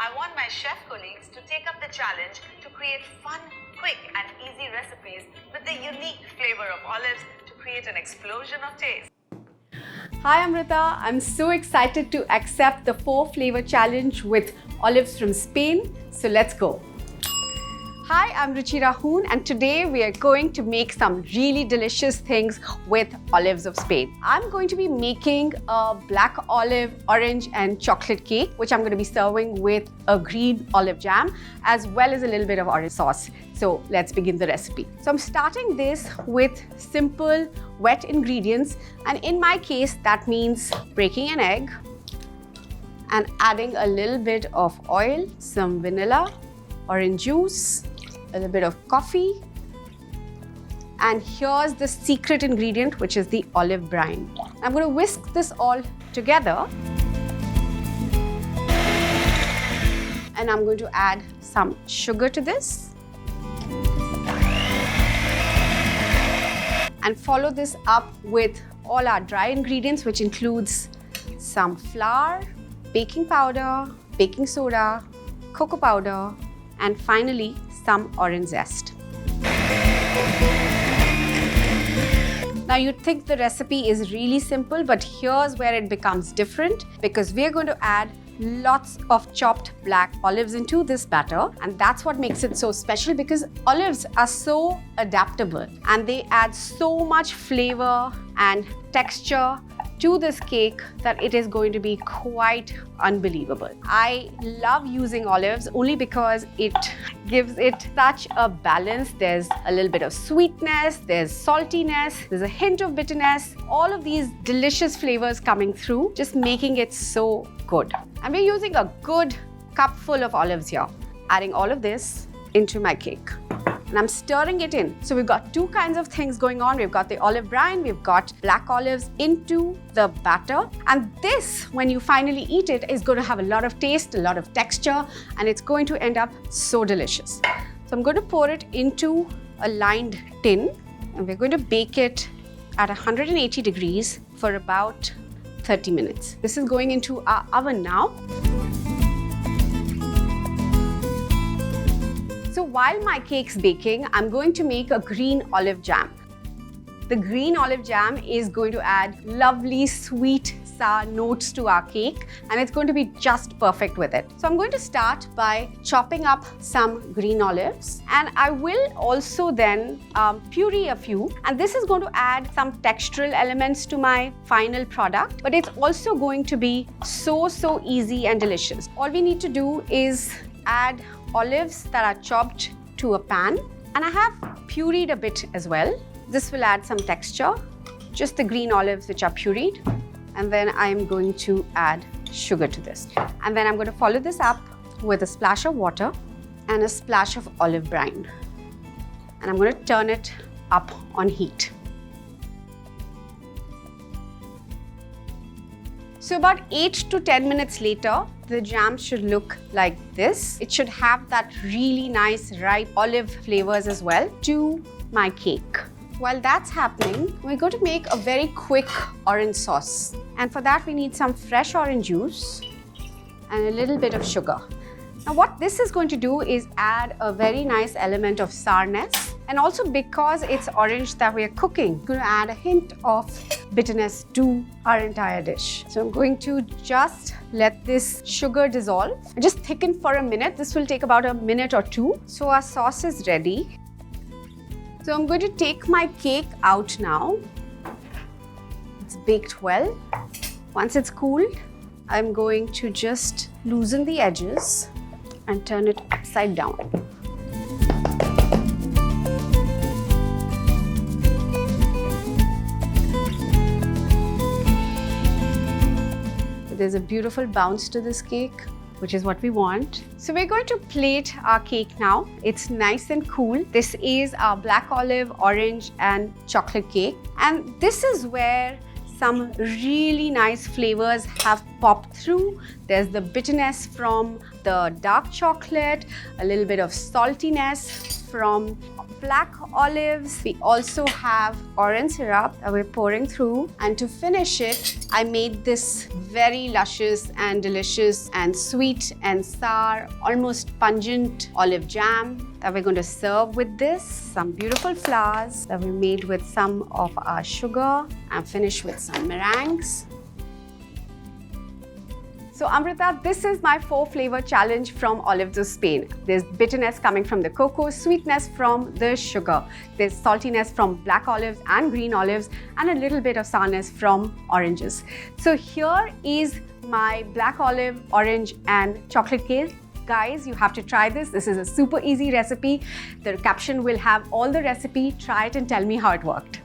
I want my chef colleagues to take up the challenge to create fun, quick and easy recipes with the unique flavor of olives to create an explosion of taste. Hi Amrita, I'm so excited to accept the 4 flavor challenge with olives from Spain. So let's go. Hi, I'm Ruchira Hoon and today we are going to make some really delicious things with olives of Spain. I'm going to be making a black olive, orange and chocolate cake which I'm going to be serving with a green olive jam as well as a little bit of orange sauce. So let's begin the recipe. So I'm starting this with simple wet ingredients, and in my case that means breaking an egg and adding a little bit of oil, some vanilla, orange juice, a little bit of coffee, and here's the secret ingredient which is the olive brine. I'm going to whisk this all together and I'm going to add some sugar to this and follow this up with all our dry ingredients, which includes some flour, baking powder, baking soda, cocoa powder, and finally some orange zest. Now you'd think the recipe is really simple, but here's where it becomes different because we're going to add lots of chopped black olives into this batter, and that's what makes it so special because olives are so adaptable and they add so much flavor and texture to this cake that it is going to be quite unbelievable. I love using olives only because it gives it such a balance. There's a little bit of sweetness, there's saltiness, there's a hint of bitterness, all of these delicious flavors coming through, just making it so good. And we're using a good cup full of olives here. Adding all of this into my cake. And I'm stirring it in. So we've got 2 kinds of things going on. We've got the olive brine, we've got black olives into the batter. And this, when you finally eat it, is going to have a lot of taste, a lot of texture, and it's going to end up so delicious. So I'm going to pour it into a lined tin, and we're going to bake it at 180 degrees for about 30 minutes. This is going into our oven now. So while my cake's baking, I'm going to make a green olive jam. The green olive jam is going to add lovely sweet sour notes to our cake, and it's going to be just perfect with it. So I'm going to start by chopping up some green olives, and I will also then puree a few, and this is going to add some textural elements to my final product, but it's also going to be so easy and delicious. All we need to do is add olives that are chopped to a pan, and I have pureed a bit as well. This will add some texture, just the green olives which are pureed, and then I'm going to add sugar to this. And then I'm going to follow this up with a splash of water and a splash of olive brine. And I'm going to turn it up on heat. So about 8 to 10 minutes later, the jam should look like this. It should have that really nice ripe olive flavors as well to my cake. While that's happening, we're going to make a very quick orange sauce. And for that, we need some fresh orange juice and a little bit of sugar. Now what this is going to do is add a very nice element of sourness, and also because it's orange that we are cooking, we're going to add a hint of bitterness to our entire dish. So I'm going to just let this sugar dissolve and just thicken for a minute. This will take about a minute or 2. So our sauce is ready. So I'm going to take my cake out now. It's baked well. Once it's cooled, I'm going to just loosen the edges and turn it upside down. There's a beautiful bounce to this cake, which is what we want. So we're going to plate our cake now. It's nice and cool. This is our black olive, orange and chocolate cake. And this is where some really nice flavors have popped through. There's the bitterness from the dark chocolate, a little bit of saltiness from black olives. We also have orange syrup that we're pouring through. And to finish it, I made this very luscious and delicious and sweet and sour, almost pungent olive jam that we're going to serve with this. Some beautiful flowers that we made with some of our sugar and finish with some meringues. So Amrita, this is my 4-flavor challenge from olives of Spain. There's bitterness coming from the cocoa, sweetness from the sugar. There's saltiness from black olives and green olives, and a little bit of sourness from oranges. So here is my black olive, orange and chocolate cake. Guys, you have to try this. This is a super easy recipe. The caption will have all the recipe. Try it and tell me how it worked.